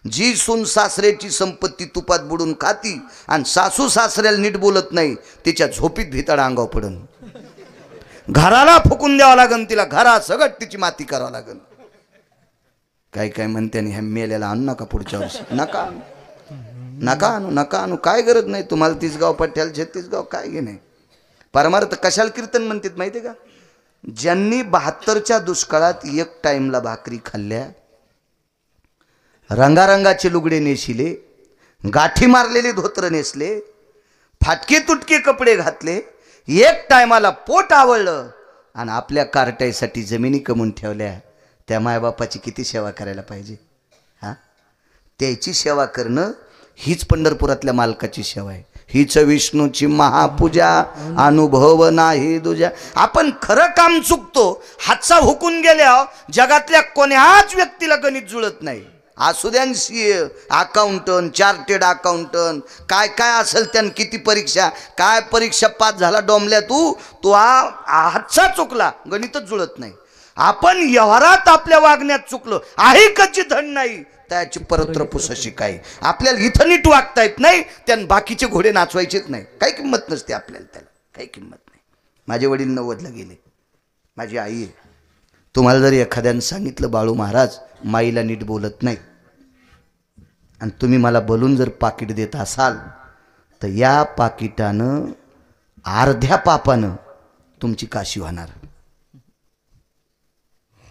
जी सून सासऱ्याची संपत्ती तुपात बुडून खाती आणि सासू सासऱ्याला नीट बोलत नाही तिच्या झोपीत भितड अंगावर पडन. घराला फुकून द्यावं लागन तिला, घरा सगट तिची माती करावं लागन. काय काय म्हणते ह्या मेल्याला आणू नका पुढच्या वर्षी, नका नका आणू नका आणू, काय गरज नाही तुम्हाला. 30 गाव पठ्याला 36 गाव काय घे नाही. परमार्थ कशाला कीर्तन म्हणतात माहिती आहे का? ज्यांनी 72च्या दुष्काळात एक टाइमला भाकरी खाल्ल्या, रंगारंगाचे लुगडे नेशिले, गाठी मारलेले धोत्र नेसले, फाटके तुटके कपडे घातले, एक टायमाला पोट आवळलं आणि आपल्या कार्ट्यासाठी जमिनी कमवून ठेवल्या, त्या मायबापाची किती सेवा करायला पाहिजे. हां, त्याची सेवा करणं हीच पंढरपुरातल्या मालकाची सेवा आहे. हीच विष्णूची महापूजा, अनुभव नाही दुजा. आपण खरं काम चुकतो, हातचा हुकून गेल्या जगातल्या कोण्याच व्यक्तीला गणित जुळत नाही. असू द्या CA, अकाउंटंट, चार्टेड अकाउंटंट, काय काय असेल त्यानं, किती परीक्षा, काय परीक्षा पास झाला डोंबल्या तू हातचा चुकला, गणितच जुळत नाही. आपण व्यवहारात आपल्या वागण्यात चुकलो, आहे कच्ची धन नाही त्याची परत्र पुसशी काय. आपल्याला इथं नीट वागता येत नाही, त्यानं बाकीचे घोडे नाचवायचेच नाही. काही किंमत नसते आपल्याला, त्याला काही किंमत नाही. माझे वडील 90ला गेले, माझी आई आहे. तुम्हाला जर एखाद्यानं सांगितलं बाळू महाराज माईला नीट बोलत नाही आणि तुम्ही मला बोलून जर पाकिट देत असाल तर या पाकिटानं अर्ध्या पापानं तुमची काशी होणार.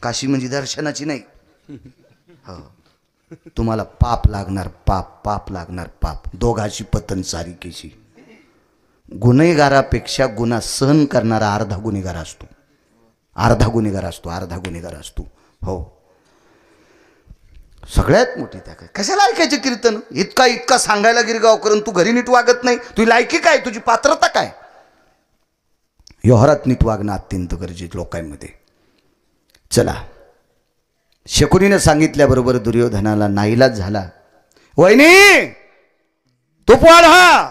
काशी म्हणजे दर्शनाची नाही, हो, तुम्हाला पाप लागणार, पाप लागणार, पाप. दोघाची पतन सारिकेशी. गुन्हेगारापेक्षा गुन्हा सहन करणारा अर्धा गुन्हेगार असतो, अर्धा गुन्हेगार असतो, अर्धा गुन्हेगार असतो. हो, सगळ्यात मोठी ताकद. कशाला ऐकायचे कीर्तन? इतका सांगायला गिरगाव करून तू घरी नीट वागत नाही, तुझी लायकी काय, तुझी पात्रता काय? व्यवहारात नीट वागणं अत्यंत गरजेचं लोकांमध्ये. चला, शकुनीने सांगितल्याबरोबर दुर्योधनाला नाईलाज झाला. वहिनी तूप वाढा.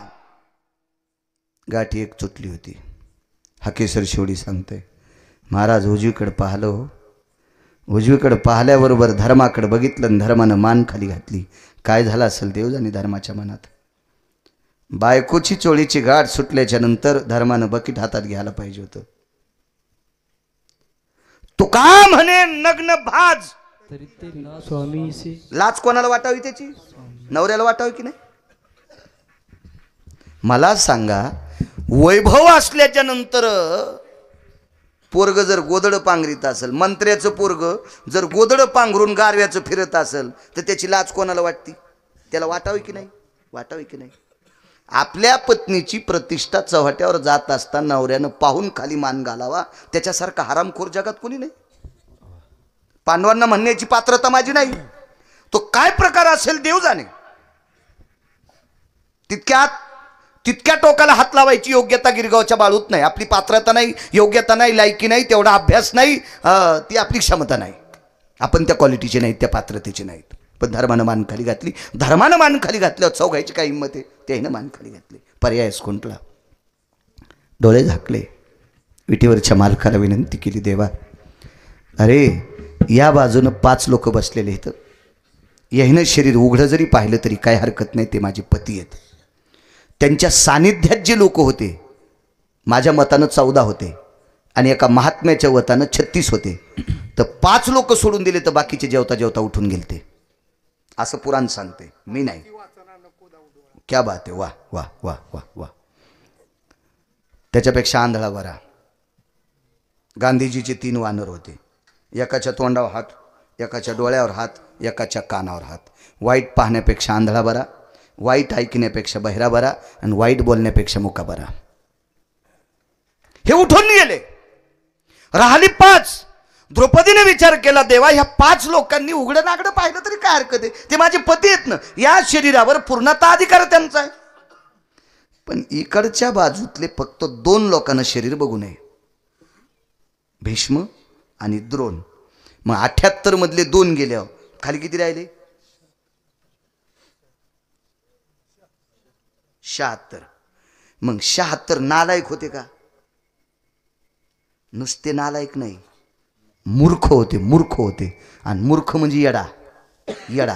गाठी एक चुटली होती. हकेसर शेवडी सांगते, महाराज उजवीकडे पाहिलं, उजवीकडे पाहिल्याबरोबर धर्माकडे बघितलं, धर्मानं मान खाली घातली. काय झालं असेल देव जाणे धर्माच्या मनात. बायकोची चोळीची गाठ सुटल्याच्या नंतर धर्मानं बकीट हातात घ्यायला पाहिजे होतं. तू का म्हणे नग्न भाज, लाच कोणाला वाटावी त्याची? नवऱ्याला वाटावी की नाही? मला सांगा, वैभव असल्याच्या नंतर पोरग जर गोदड पांघरीत असेल, मंत्र्याचं पोरग जर गोदड पांघरून गारव्याचं फिरत असेल तर त्याची लाच कोणाला वाटती? त्याला वाटावी की नाही? वाटावी की नाही? आपल्या पत्नीची प्रतिष्ठा चव्हाट्यावर जात असताना नवऱ्यानं पाहून खाली मान घालावा, त्याच्यासारखा हरामखोर जगात कोणी नाही. पांडवांना म्हणण्याची पात्रता माझी नाही. तो काय प्रकार असेल देव जाणे. तितक्या टोकाला हात लावायची योग्यता गिरगावच्या बाळूत नाही. आपली पात्रता नाही, योग्यता नाही, लायकी नाही, तेवढा अभ्यास नाही, ती आपली क्षमता नाही. आपण त्या क्वालिटीचे नाहीत, त्या पात्रतेचे नाहीत. पण धर्मानं मान खाली घातली. धर्मानं मान खाली घातल्यावर चौघायची काय हिंमत आहे? त्यानं मान खाली घातली. पर्यायच कोणता? डोळे झाकले. विटीवरच्या मालकाला विनंती केली, देवा अरे या बाजूनं 5 लोक बसलेले आहेत, यानं शरीर उघडं जरी पाहिलं तरी काय हरकत नाही, ते माझे पती आहेत. त्यांच्या सानिध्यात जे लोक होते माझ्या मतानं 14 होते आणि एका महात्म्याच्या वतानं 36 होते. तर 5 लोक सोडून दिले तर बाकीचे जेवता जेवता उठून गेलते, असं पुराण सांगते, मी नाही. क्या बात आहे, वा वा वा वा वा. त्याच्यापेक्षा आंधळा बरा. गांधीजीचे 3 वानर होते, एकाच्या तोंडावर हात, एकाच्या डोळ्यावर हात, एकाच्या कानावर हात. वाईट पाहण्यापेक्षा आंधळा बरा, वाईट ऐकण्यापेक्षा बहिरा बरा आणि वाईट बोलण्यापेक्षा मुका बरा. हे उठून गेले. राहिली 5. द्रौपदीने विचार केला, देवा ह्या 5 लोकांनी उघडं नागडं पाहिलं तरी काय हरकत आहे, ते माझे पती आहेत ना, या शरीरावर पूर्णतः अधिकार त्यांचा आहे. पण इकडच्या बाजूतले फक्त 2 लोकांना शरीर बघू नये, भीष्म आणि द्रोण. मग 78 मधले 2 गेल्यावर खाली किती राहिले? 76. मग 76 नालायक होते का? नुसते नालायक नाही, मूर्ख होते, मूर्ख होते. आणि मूर्ख म्हणजे येडा. येडा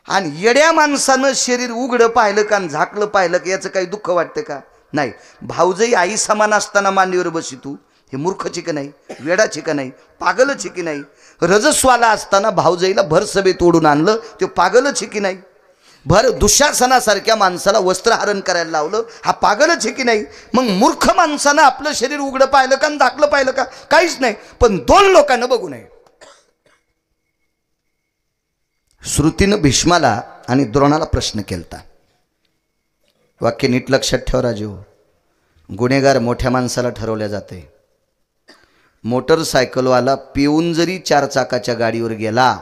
आणि येड्या माणसानं शरीर उघडं पाहिलं का झाकलं पाहिलं का याचं काही दुःख वाटतं का? नाही. भाऊजई आई समान असताना मांडीवर बसी तू हे मूर्खची का नाही, वेडाची का नाही, पागलची की नाही? रजस्वाला असताना भाऊजईला भर सभेत ओढून आणलं ते पागलची की नाही? भर दुःशासनासारख्या माणसाला वस्त्रहरण करायला लावलं हा पागलच आहे की नाही? मग मूर्ख माणसानं आपलं शरीर उघडं पाहिलं का झाकलं पाहिलं का? काहीच नाही. पण दोन लोकांना बघू नये. श्रुतीनं भीष्माला आणि द्रोणाला प्रश्न केलता. वाक्य नीट लक्षात ठेव राजू. गुन्हेगार मोठ्या माणसाला ठरवल्या जाते. मोटरसायकलवाला पिऊन जरी 4 चाकाच्या गाडीवर गेला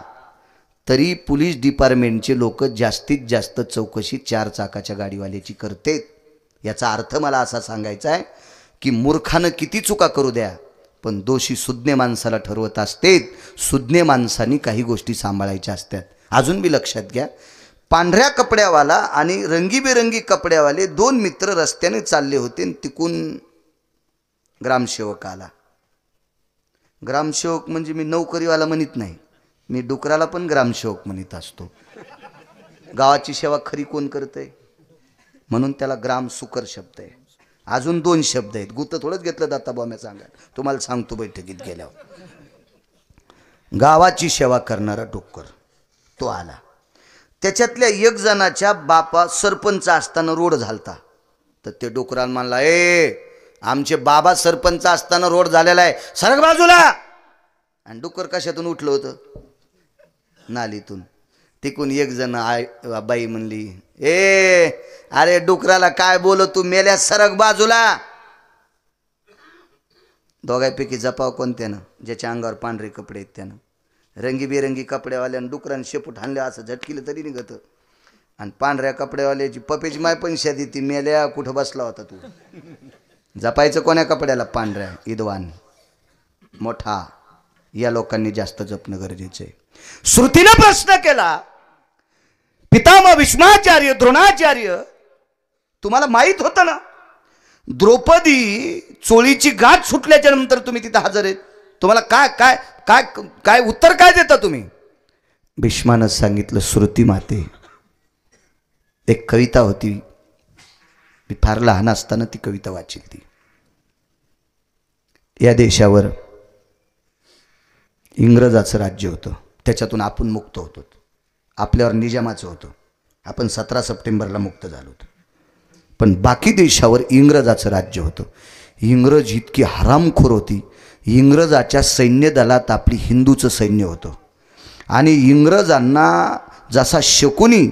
तरी पोलीस डिपार्टमेंटचे लोक जास्तीत जास्त चौकशी 4 चाकाच्या गाडीवाल्याची करतेत. याचा अर्थ मला असा सांगायचा आहे की मूर्खानं किती चुका करू द्या पण दोषी सुज्ञ माणसाला ठरवत असतेत. सुज्ञ माणसांनी काही गोष्टी सांभाळायच्या असतात. अजून बी लक्षात घ्या. पांढऱ्या कपड्यावाला आणि रंगीबेरंगी कपड्यावाले 2 मित्र रस्त्याने चालले होते आणि तिकून ग्रामसेवक आला. ग्रामसेवक म्हणजे मी नोकरीवाला म्हणत नाही, मी डुकराला पण ग्रामसेवक म्हणत असतो. गावाची सेवा खरी कोण करते म्हणून त्याला ग्राम सुकर शब्द आहे. अजून 2 शब्द आहेत. गुत थोडंच घेतलं दाताबा मी सांगा, तुम्हाला सांगतो बैठकीत गेल्यावर. गावाची सेवा करणारा डुक्कर तो आला. त्याच्यातल्या एक जणाच्या बापा सरपंच असताना रोड झालता. तर ते डुकरान म्हणला, ए आमचे बाबा सरपंच असताना रोड झालेला आहे, सरक बाजूला. आणि डुक्कर कशातून उठलं होतं? नालीतून. तिकून एक जण बाई म्हणली, ए अरे डुकराला काय बोल तू, मेल्या सरक बाजूला. दोघांपैकी जपाव कोणत्यानं? ज्याच्या अंगावर पांढरे कपडे आहेत त्यानं. रंगीबेरंगी कपड्यावाल्यानं डुकरानं शेपूट हाणले असं झटकिलं तरी निघतं. आणि पांढऱ्या कपड्यावाल्याची पपेची माय पैशात येते, मेल्या कुठं बसला होता तू? जपायचं कोण्या कपड्याला? पांढऱ्या. इदवान मोठा या लोकांनी जास्त जपणं गरजेचं आहे. श्रुतीनं प्रश्न केला, पितामह भीष्माचार्य द्रोणाचार्य तुम्हाला माहित होतं ना द्रौपदी चोळीची गाठ सुटल्याच्या नंतर तुम्ही तिथं हजर आहेत, तुम्हाला काय काय काय काय उत्तर काय देता तुम्ही? भीष्मानं सांगितलं, श्रुती माते एक कविता होती, मी फार लहान असताना ती कविता वाचली ती. या देशावर इंग्रजाचं राज्य होतं, त्याच्यातून आपण मुक्त होतो. आपल्यावर निजामाचं होतं, आपण 17 सप्टेंबरला मुक्त झालो होतो. पण बाकी देशावर इंग्रजाचं राज्य होतं. इंग्रज इतकी हरामखोर होती. इंग्रजाच्या सैन्य दलात आपली हिंदूचं सैन्य होतं. आणि इंग्रजांना जसा शकुनी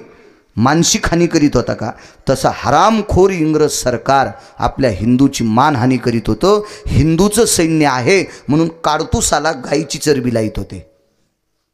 मानसिक हानी करीत होता का तसा हरामखोर इंग्रज सरकार आपल्या हिंदूची मानहानी करीत होतं. हिंदूचं सैन्य आहे म्हणून काडतुसाला गायीची चरबी लाईत होते.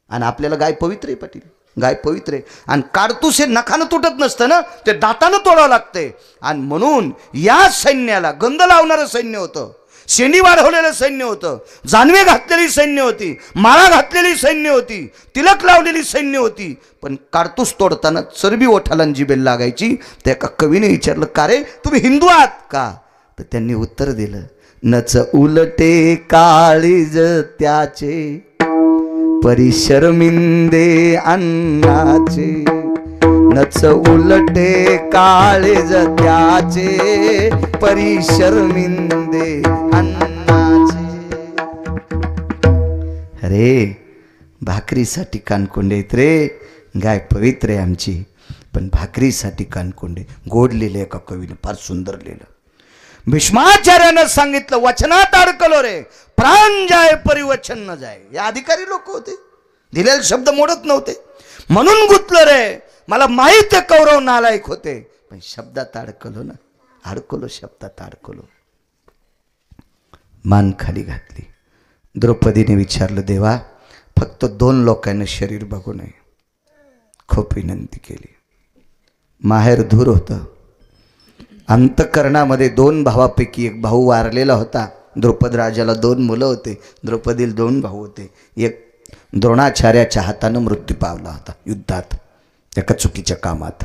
आणि आपल्याला गाय पवित्र आहे पाटील, गाय पवित्र आहे. आणि काडतूस हे नखानं तुटत नसतं ना, ते दातानं तोडावं लागतंय. आणि म्हणून या सैन्याला गंध लावणारं सैन्य होतं, शेंडी वाढवलेलं सैन्य होतं, जानवे घातलेली सैन्य होती, माळा घातलेली सैन्य होती, तिलक लावलेली सैन्य होती. पण काडतूस तोडताना चरबी ओठाला जिबेल लागायची. त्या एका कवीने विचारलं, का रे तुम्ही हिंदू आहात का? तर त्यांनी उत्तर दिलं, नच उलटे काळीज त्याचे परिशर्मिंदे अन्नाचे, नच उलटे काळीज त्याचे परिशर्मिंदे अन्नाचे. अरे भाकरीसाठी कानकोंडे आहेत रे, गाय पवित्र आहे आमची पण भाकरीसाठी कानकोंडे. गोड लिहिले एका कवीने, फार सुंदर लिहिलं. भीष्माचार्यानं सांगितलं, वचनात अडकलो रे, प्राण जाय परिवचन न जाय. या अधिकारी लोक होते, दिलेले शब्द मोडत नव्हते म्हणून गुंतलो रे. मला माहित आहे कौरव नालायक होते पण शब्दात अडकलो ना, अडकलो, शब्दात अडकलो. मान खाली घातली. द्रौपदीने विचारलं, देवा फक्त 2 लोकांना शरीर बघू नये. खूप विनंती केली. माहेर दूर होतं. अंतःकरणामध्ये 2 भावापैकी एक भाऊ वारलेला होता. द्रौपद राजाला 2 मुलं होते, द्रौपदीला 2 भाऊ होते. एक द्रोणाचार्याच्या हातानं मृत्यू पावला होता युद्धात एका चुकीच्या कामात.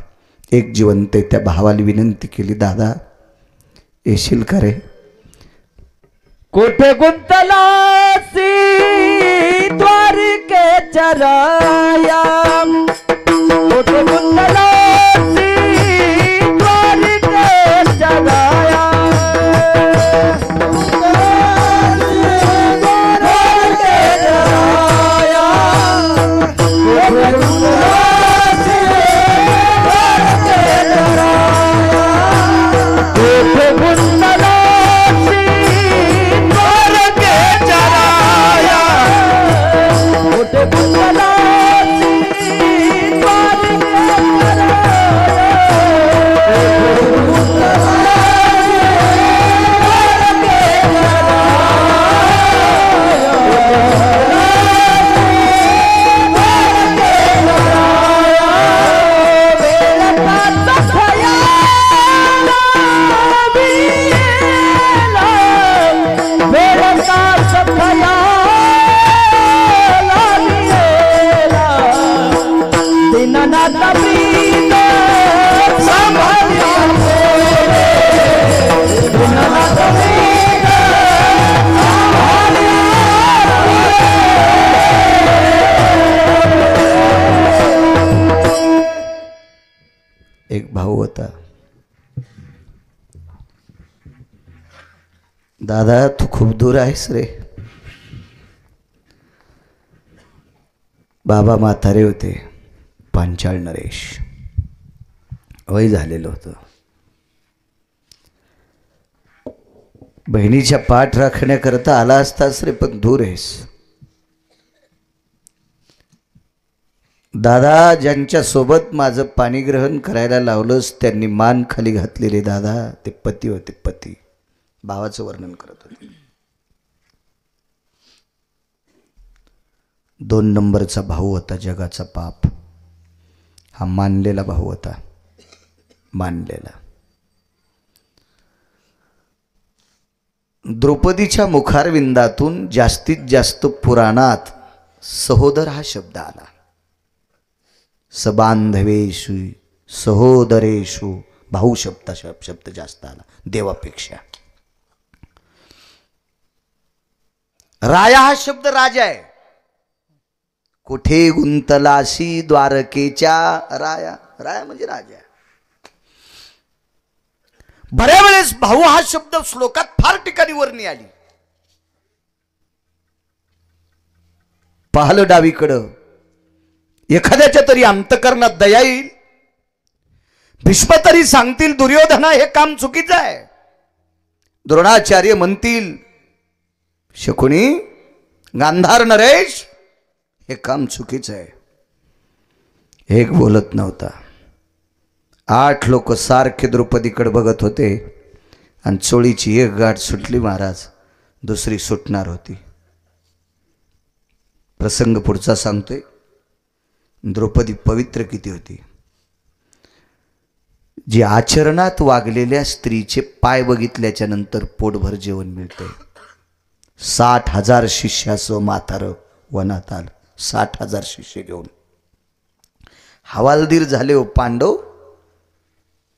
एक जिवंत त्या भावाला विनंती केली, दादा येशील का रे? कोठे गुंतलासी द्वारकेच्या राया, कोठे एक भाऊ होता. दादा तू खूप दूर आहेस रे. बाबा म्हातारे होते, पांचाळ नरेश, वय झालेलं होतं. बहिणीच्या पाठ राखण्याकरता आला असतास रे, पण दूर आहेस. दादा ज्यांच्या सोबत माझं पाणी ग्रहण करायला लावलंस त्यांनी मान खाली घातली रे दादा. ते पती होते, पती. भावाचं वर्णन करत होते. 2 नंबरचा भाऊ होता, जगाचा पाप. हा मानलेला भाऊ होता, मानलेला. द्रौपदीच्या मुखारविंदातून जास्तीत जास्त पुराणात सहोदर हा शब्द आला. सबांधवेषु सहोदरेषु भाऊ शब्द जास्त आला देवापेक्षा. राया हा शब्द राजा आहे. कुठे गुंतलासी द्वारकेच्या राया. राया म्हणजे राजा. बऱ्या वेळेस भाऊ हा शब्द श्लोकात फार ठिकाणी वर्णी आली. पाहलं डावीकडं, एखाद्याच्या तरी अंतकरणात दया येईल. भीष्म तरी सांगतील दुर्योधना हे काम चुकीचं आहे. द्रोणाचार्य म्हणतील शकुनी गांधार नरेश हे काम चुकीचं आहे. एक बोलत नव्हता. 8 लोक सारखे द्रौपदीकडे बघत होते आणि चोळीची एक गाठ सुटली महाराज, दुसरी सुटणार होती. प्रसंग पुढचा सांगतोय. द्रौपदी पवित्र किती होती. जी आचरणात वागलेल्या स्त्रीचे पाय बघितल्याच्या नंतर पोटभर जेवण मिळते. 60,000 शिष्यासह म्हातारं वनात आलं. 60,000 शिष्य घेऊन हवालदिर झाले हो पांडव.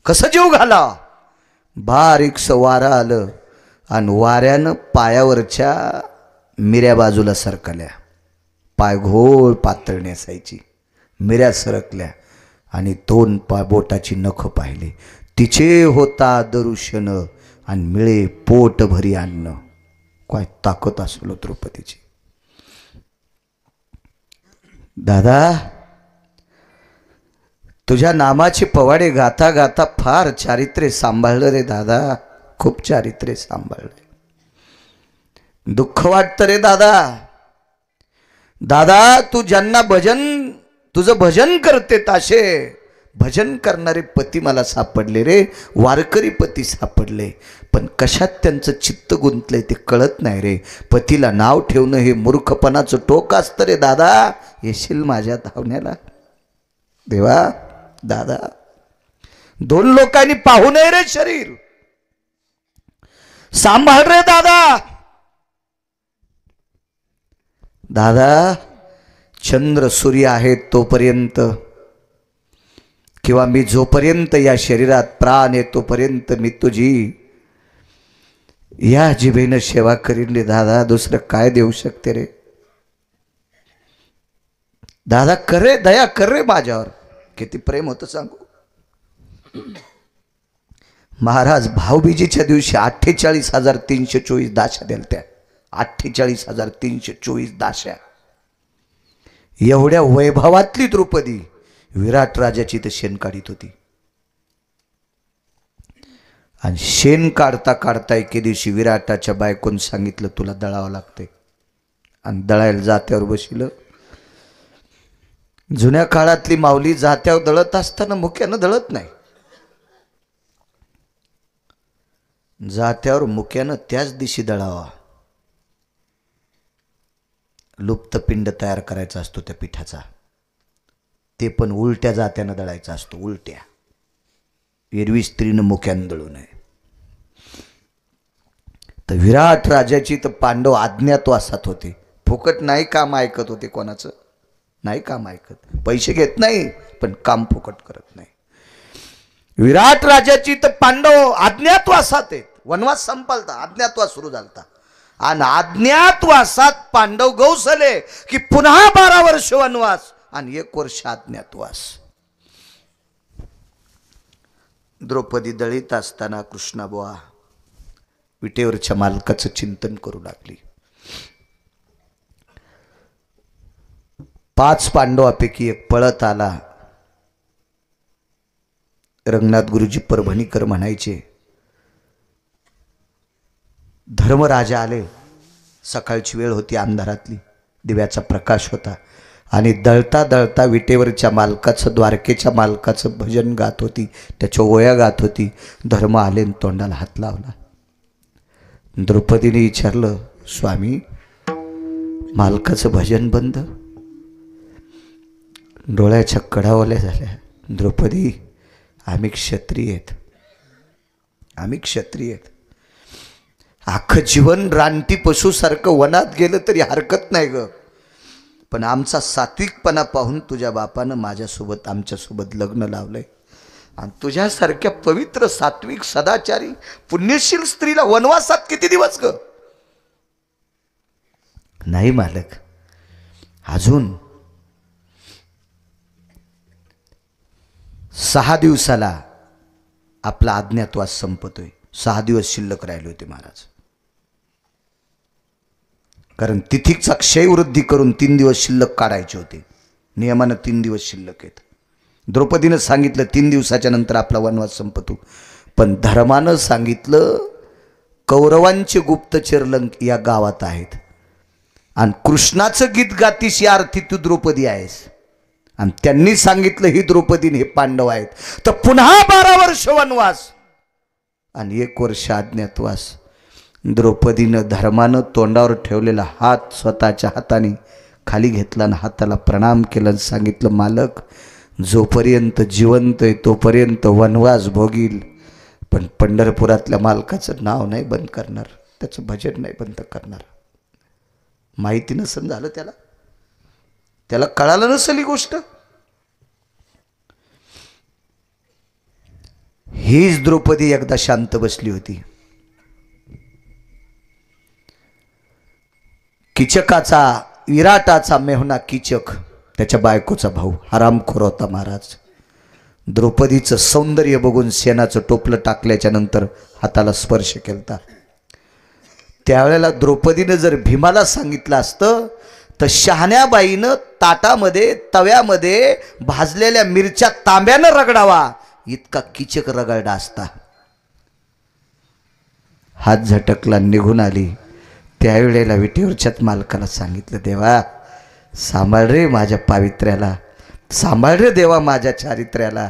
कसं जीव घाला. बारीक वारं आलं आणि वाऱ्यानं पायावरच्या मिऱ्या बाजूला सरकल्या. पाय घोळ पातळ नेसायची, मिऱ्या सरकल्या आणि 2 बोटाची नख पाहिले. तिचे होता दरुशन आणि मिळे पोट भरी अन्न. काय ताकद असलो द्रौपदीची. दादा तुझ्या नामाचे पवाडे गाता गाता फार चारित्र्य सांभाळलं रे दादा. खूप चारित्र्य सांभाळलं. दुःख वाटतं रे दादा. दादा तू ज्यांना तुझं भजन करते ताशे भजन करणारे पती मला सापडले रे. वारकरी पती सापडले, पण कशात त्यांचं चित्त गुंतलंय ते कळत नाही रे. पतीला नाव ठेवणं हे मूर्खपणाचं टोक असतं रे दादा. येशील माझ्या धावण्याला देवा. दादा 2 लोकांनी पाहू नये रे शरीर. सांभाळ रे दादा. दादा चंद्र सूर्य आहेत तोपर्यंत किंवा मी जोपर्यंत या शरीरात प्राण आहे तोपर्यंत मी तुझी या जिभेनं सेवा करीन रे दादा. दुसरं काय देऊ शकते रे दादा. कर रे दया कर रे माझ्यावर. किती प्रेम होतं सांगू. महाराज भाऊबीजेच्या दिवशी 48,324 दाशा दिल्या त्या. 48,324 दाशा. एवढ्या वैभवातली द्रौपदी विराट राजाची तर शेण काढीत होती. आणि शेण काढता काढता एके दिवशी विराटाच्या बायकोन सांगितलं तुला दळावं लागते. आणि दळायला जात्यावर बसिलं. जुन्या काळातली माऊली जात्यावर दळत असताना मुक्यानं दळत नाही. जात्यावर मुक्यानं त्याच दिवशी दळावा. लुप्त पिंड तयार करायचा असतो त्या पिठाचा. ते पण उलट्या जात्यानं दळायचा असतो. उलट्या. एरवी स्त्रीनं मुक्यानं दळू नये. तर विराट राजाची तर पांडव अज्ञातवासात होते. फुकट नाही काम ऐकत होते. कोणाचं नाही काम ऐकत. पैसे घेत नाही पण काम फुकट करत नाही. विराट राजाची तर पांडव अज्ञातवासात आहेत. वनवास संपलता, अज्ञातवास सुरू झालता. आणि अज्ञातवासात पांडव गौसले की पुन्हा 12 वर्ष वनवास आणि 1 वर्ष अज्ञातवास. द्रौपदी दळीत असताना कृष्णाबुवा विटेवरच्या मालकाचं चिंतन करू लागली. 5 पांडवापैकी एक पळत आला. रंगनाथ गुरुजी परभणीकर म्हणायचे, धर्मराजा आले. सकाळची वेळ होती, अंधारातली, दिव्याचा प्रकाश होता आणि दळता दळता विटेवरच्या मालकाचं, द्वारकेच्या मालकाचं भजन गात होती, त्याच्या ओया गात होती. धर्म आले आणि तोंडाला हात लावला. द्रौपदीने विचारलं, स्वामी मालकाचं भजन बंद? डोळ्याच्या कडा ओल्या झाल्या. द्रौपदी, आम्ही क्षत्रिय आहेत, आम्ही क्षत्रिय आहेत. अख्खं जीवन रानटी पशुसारखं वनात गेलं तरी हरकत नाही ग, पण आमचा सात्विकपणा पाहून तुझ्या बापानं माझ्यासोबत, आमच्यासोबत लग्न लावलंय आणि तुझ्यासारख्या पवित्र सात्विक सदाचारी पुण्यशील स्त्रीला वनवासात किती दिवस ग? नाही मालक, अजून 6 दिवसाला आपला अज्ञातवास संपतोय. 6 दिवस शिल्लक राहिले होते महाराज, कारण तिथीचा क्षयवृद्धी करून 3 दिवस शिल्लक काढायचे होते. नियमानं 3 दिवस शिल्लक आहेत. द्रौपदीनं सांगितलं 3 दिवसाच्या नंतर आपला वनवास संपतो, पण धर्मानं सांगितलं कौरवांचे गुप्तचर या गावात आहेत आणि कृष्णाचं गीत गातीस या अर्थी तू द्रौपदी आहेस, आणि त्यांनी सांगितलं ही द्रौपदीने हे पांडव आहेत, तर पुन्हा 12 वर्ष वनवास आणि 1 वर्ष अज्ञातवास. द्रौपदीनं धर्मानं तोंडावर ठेवलेला हात स्वतःच्या हाताने खाली घेतला आणि हाताला प्रणाम केला आणि सांगितलं, मालक जोपर्यंत जिवंत आहे तोपर्यंत वनवास भोगील, पण पंढरपुरातल्या मालकाचं नाव नाही बंद करणार, त्याचं भजन नाही बंद करणार. माहिती नसेल झालं त्याला, त्याला कळालं नसेल ही गोष्ट. हीच द्रौपदी एकदा शांत बसली होती. किचकाचा, विराटाचा मेहुणा किचक, त्याच्या बायकोचा भाऊ हरामखोर होता महाराज. द्रौपदीचं सौंदर्य बघून शेणाचं टोपलं टाकल्याच्या नंतर हाताला स्पर्श केलता. त्यावेळेला द्रौपदीनं जर भीमाला सांगितलं असतं तर शहाण्याबाईनं ताटामध्ये, तव्यामध्ये भाजलेल्या मिरच्या तांब्यानं रगडावा इतका किचक रगडला असता. हात झटकला, निघून आली. त्यावेळेला विटेवरच्याच मालकाला सांगितलं, देवा सांभाळ रे माझ्या पावित्र्याला, सांभाळ रे देवा माझ्या चारित्र्याला.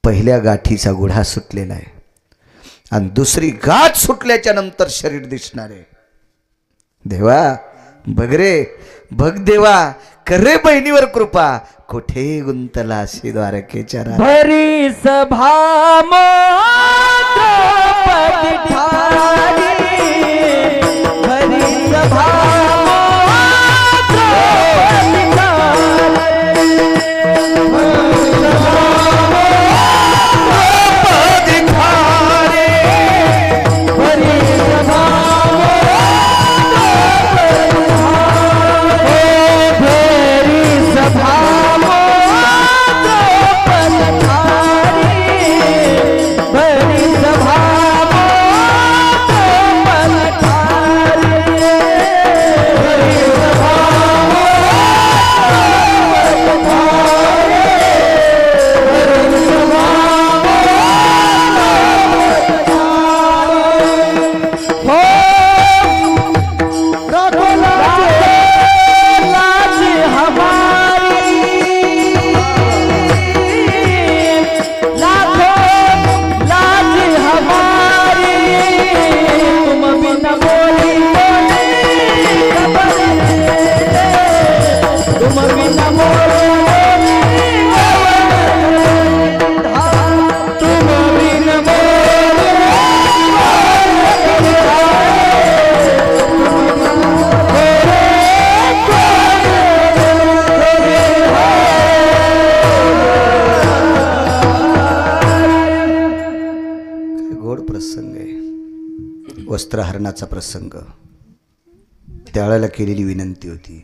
पहिल्या गाठीचा गुढा सुटलेला आहे आणि दुसरी गाठ सुटल्याच्या नंतर शरीर दिसणार आहे. देवा बघ रे, बघ देवा, कर रे बहिणीवर कृपा, कुठे गुंतला अशी द्वारकेच्या राणी. भरी सभा द्रौपदी ठाणी, भरी सभा द्रौपदी ठाणी, भरी सभा भरी सभा वस्त्रहरणाचा प्रसंग. त्यावेळेला केलेली विनंती होती,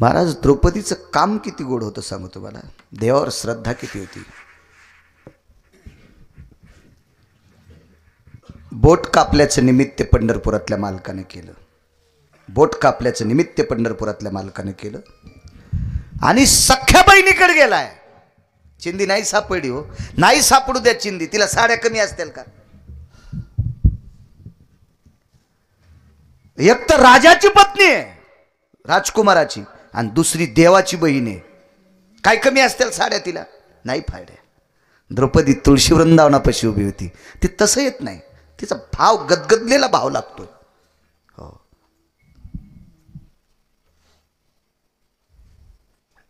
महाराज द्रौपदीचं काम किती गोड होतं सांगू तुम्हाला, देवावर श्रद्धा किती होती. बोट कापल्याचं निमित्त पंढरपुरातल्या मालकाने केलं. बोट कापल्याचं निमित्त पंढरपुरातल्या मालकाने केलं आणि सख्या बहिणीकडे गेलाय. चिंदी नाही सापडली हो, नाही सापडू द्या चिंदी, तिला साड्या कमी असतील का. एक तर राजाची पत्नी आहे, राजकुमाराची, आणि दुसरी देवाची बहीण आहे. काय कमी असतील साड्या तिला, नाही फायद्या. द्रौपदी तुळशी वृंदावनापाशी उभी होती. ती तसं येत नाही, तिचा भाव गदगदलेला भाव लागतो. हो.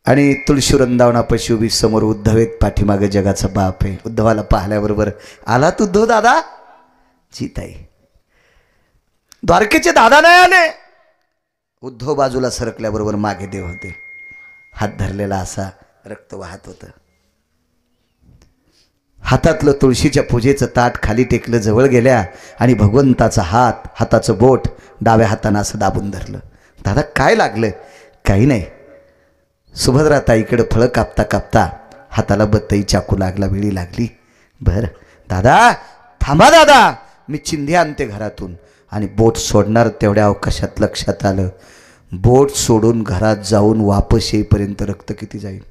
आणि तुळशी वृंदावनापाशी उभी, समोर उद्धव आहेत, पाठीमागे जगाचा बाप आहे. उद्धवाला पाहिल्याबरोबर, आलात उद्धव दादा? जीत आहे. द्वारकेचे दादा नाही आले. उद्धव बाजूला सरकल्याबरोबर मागे देव होते, हात धरलेला असा रक्त वाहत होतं. हातातलं तुळशीच्या पूजेचं ताट खाली टेकलं, जवळ गेल्या आणि भगवंताचा हात, हाताचं बोट डाव्या हातानं असं दाबून धरलं. दादा काय लागलं? काही नाही. सुभद्राताईकडे फळं कापता कापता हाताला बत्तई चाकू लागला, वेळी लागली. बरं दादा थांबा दादा, मी चिंधी आणते घरातून. आणि बोट सोडणार तेवढ्या अवकाशात लक्षात आलं, बोट सोडून घरात जाऊन वापस येईपर्यंत रक्त किती जाईल.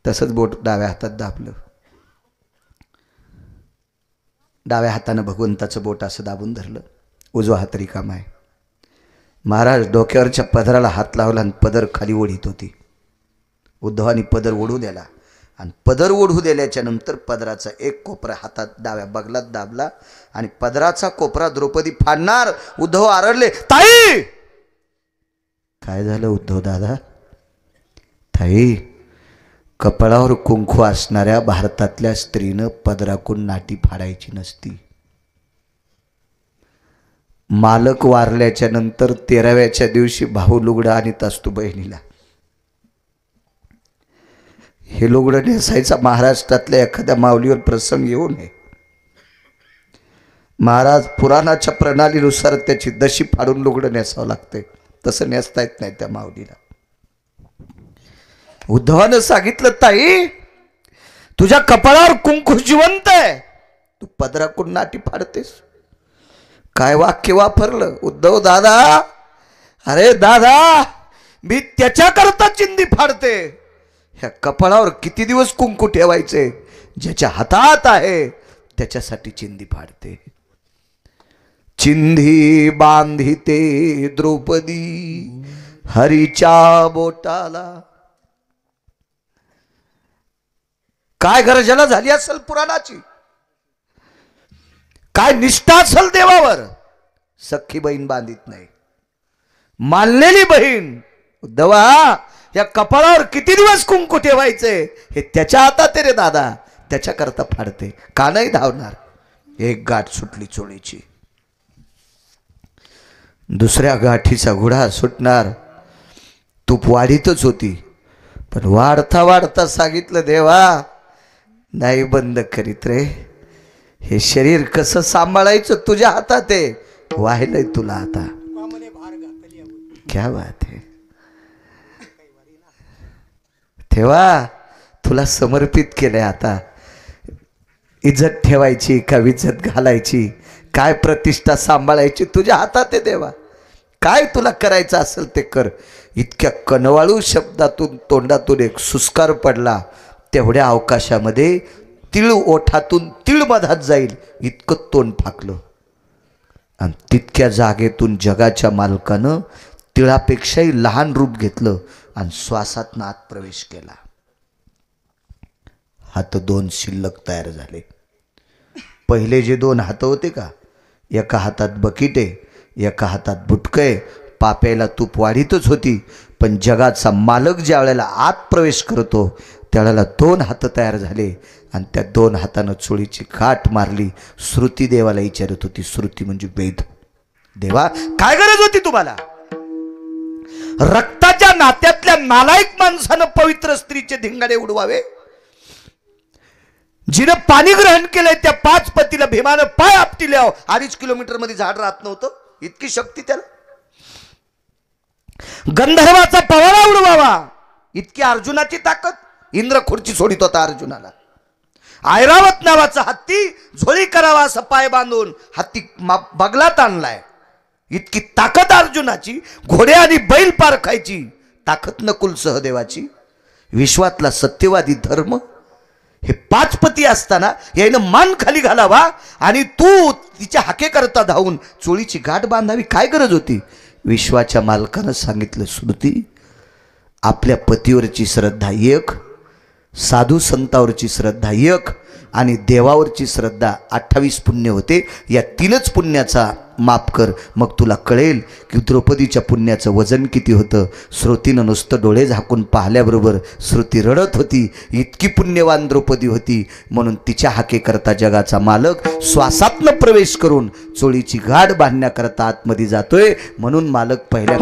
तसंच बोट डाव्या हातात दाबलं. डाव्या हातानं भगवंताचं बोट असं दाबून धरलं, उजवा हात रिकामा आहे. महाराज डोक्यावरच्या पदराला हात लावला आणि पदर खाली ओढीत होती. उद्धवानी पदर ओढू द्याला आणि पदर ओढू दिल्याच्या नंतर पदराचा एक कोपरा हातात डाव्या बगलात दाबला आणि पदराचा कोपरा द्रौपदी फाडणार. उद्धव आरडले, ताई! काय झालं उद्धव दादा? ताई, कपाळावर कुंकू असणाऱ्या भारतातल्या स्त्रीनं पदराकून नाटी फाडायची नसती. मालक वारल्याच्या नंतर 13व्याच्या दिवशी भाऊ लुगडं आणीत असतो बहिणीला. हे लुगडं नेसायचा महाराष्ट्रातल्या एखाद्या माऊलीवर प्रसंग येऊ नये. महाराज पुराणाच्या प्रणालीनुसार त्याची दशी फाडून लुगडं नेसावं लागते, तसं नेसता येत नाही त्या माऊलीला. उद्धवानं सांगितलं, ताई तुझ्या कपाळावर कुंकू जिवंत आहे, तू पदराकडून नाटी फाडतेस. काय वाक्य वापरलं उद्धव दादा? अरे दादा, मी त्याच्याकरता चिंधी फाडते. ह्या कपाळावर किती दिवस कुंकू ठेवायचे? ज्याच्या हातात आहे त्याच्यासाठी चिंधी फाडते. चिंधी बांधिते द्रौपदी हरीच्या बोटाला. काय गर्जना झाली असेल पुराणाची, काय निष्ठा असेल देवावर. सख्खी बहीण बांधित नाही, मानलेली बहीण. उद्धवा, या कपाळावर किती दिवस कुंकू ठेवायचे हे त्याच्या हातात रे दादा, त्याच्याकरता फाडते. का नाही धावणार? एक गाठ सुटली चोळीची, दुसऱ्या गाठीचा घोडा सुटणार. तूप वाढीतच होती, पण वाढता वाढता सांगितलं, देवा नाही बंद करीत रे. हे शरीर कसं सांभाळायचं तुझ्या हातात आहे. वाहिलंय तुला आता. क्या बात है. तेव्हा तुला समर्पित केलंय. आता इज्जत ठेवायची का विज्जत घालायची, काय प्रतिष्ठा सांभाळायची तुझ्या हातात आहे देवा. काय तुला करायचं असेल ते कर. इतक्या कनवाळू शब्दातून तोंडातून एक सुस्कार पडला. तेवढ्या अवकाशामध्ये तिळ ओठातून तिळ मधात जाईल इतकं तोंड फाकलं. आणि तितक्या जागेतून जगाच्या मालकानं तिळापेक्षाही लहान रूप घेतलं आणि श्वासात आत प्रवेश केला. हात दोन शिल्लक तयार झाले. पहिले जे दोन हात होते का, एका हातात बकिटे, एका हातात बुटके. पाप्याला तूप वाढीतच होती, पण जगाचा मालक ज्या वेळेला आत प्रवेश करतो त्यावेळेला दोन हात तयार झाले आणि त्या दोन हातानं चोळीची गाठ मारली. श्रुती देवाला विचारत होती. श्रुती म्हणजे वेद. देवा काय गरज होती तुम्हाला? रक्ताच्या नात्यातल्या नालायक माणसानं पवित्र स्त्रीचे धिंगाडे उडवावे? जिनं पाणी ग्रहण केलंय त्या 5 पतीला भीमानं पाय आपटिल्यावर 2.5 किलोमीटर मध्ये झाड राहत नव्हतं. इतकी शक्ती त्याला. गंधर्वाचा पवाडा उडवावा इतकी अर्जुनाची ताकद. इंद्र खुर्ची सोडित होता अर्जुनाला. ऐरावत नावाचा हत्ती झोळी करावा असं पाय बांधून हत्ती बगलात आणलाय. इतकी ताकद अर्जुनाची. घोडे आणि बैल पार खायची ताकद नकुल सहदेवाची. विश्वातला सत्यवादी धर्म हे पाचपती असताना यानं मान खाली घालावा आणि तू तिच्या हाके करता धावून चोळीची गाठ बांधावी काय गरज होती. विश्वाच्या मालकानं सांगितलं श्रुती आपल्या पतीवरची श्रद्धा एक, साधू संतावरची श्रद्धा एक आणि देवावरची श्रद्धा 28 पुण्य होते. या 3च पुण्याचा माफ कर. मग तुला कळेल की द्रौपदीच्या पुण्याचं वजन किती होतं. श्रुतीनं नुसतं डोळे झाकून पाहिल्याबरोबर श्रुती रडत होती. इतकी पुण्यवान द्रौपदी होती म्हणून तिच्या हाके करता जगाचा मालक श्वासातनं प्रवेश करून चोळीची गाठ बांधण्याकरता आतमध्ये जातोय. म्हणून मालक पहिल्या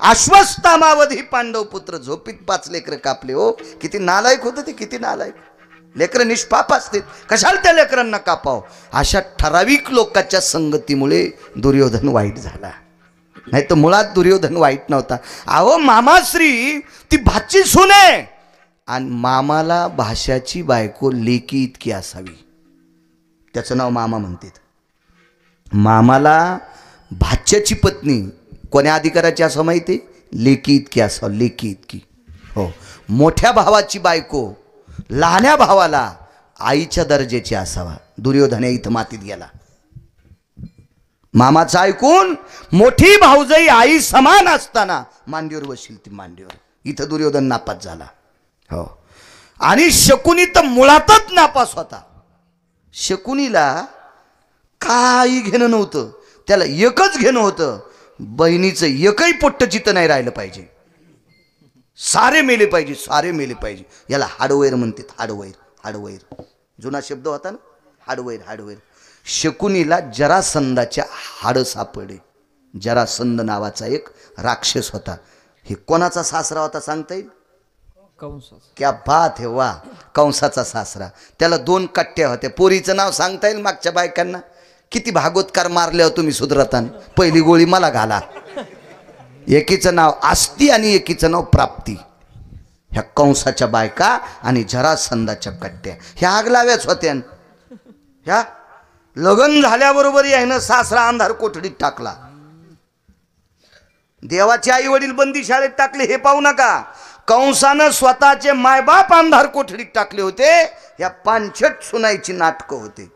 अश्वत्थामावधी पांडव पुत्र झोपीत 5 लेकर कापले. हो किती नालायक होतं ते, किती नालायक. लेकर निष्पाप असते कशाला त्या लेकरांना कापाव. अशा ठराविक लोकांच्या संगतीमुळे दुर्योधन वाईट झाला. नाही तर मुळात दुर्योधन वाईट नव्हता. अहो मामाश्री ती भाची सून आहे आणि मामाला भाषाची बायको लेकी इतकी असावी त्याचं नाव मामा म्हणतात. मामाला भाच्याची पत्नी कोण्या अधिकाराची असं माहिती, लेकी इतकी असावं, लेकी इतकी. हो मोठ्या भावाची बायको लहान्या भावाला आईच्या दर्जाची असावा. दुर्योधन इथं मातीत गेला. मामाचं ऐकून मोठी भाऊजाई आई समान असताना मांडीवर बसली ती मांडीवर. इथं दुर्योधन नापास झाला. हो आणि शकुनी तर मुळातच नापास होता. शकुनीला काही घेणं नव्हतं, त्याला एकच घेणं होतं बहिणीचं एकही पोट्टचित्त नाही राहिलं पाहिजे. सारे मेले पाहिजे, सारे मेले पाहिजे. याला हाडवैर म्हणतात. हाडवैर, हाडवैर जुना शब्द होता ना, हाडवैर, हाडवैर. शकुनीला जरासंधाच्या हाड सापडे. जरासंध नावाचा एक राक्षस होता. हे कोणाचा सासरा होता सांगता येईल? कंसाचा. क्या बात है, वा. कंसाचा सासरा. त्याला 2 कट्ट्या होत्या. पोरीचं नाव सांगता येईल मागच्या बायकांना? किती भागवतकार मारल्यावर तुम्ही सुधरतान. पहिली गोळी मला घाला. एकीचं नाव आस्ती आणि एकीचं नाव प्राप्ती. ह्या कंसाच्या बायका आणि जरासंधाच्या कट्ट्या ह्या आगलाव्याच होत्या. ह्या लग्न झाल्याबरोबर यानं सासरा अंधार कोठडीत टाकला. देवाचे आई वडील बंदी शाळेत टाकले हे पाहू नका. कंसानं स्वतःचे मायबाप अंधार कोठडीत टाकले होते. या पांचट सुनायची नाटकं होते.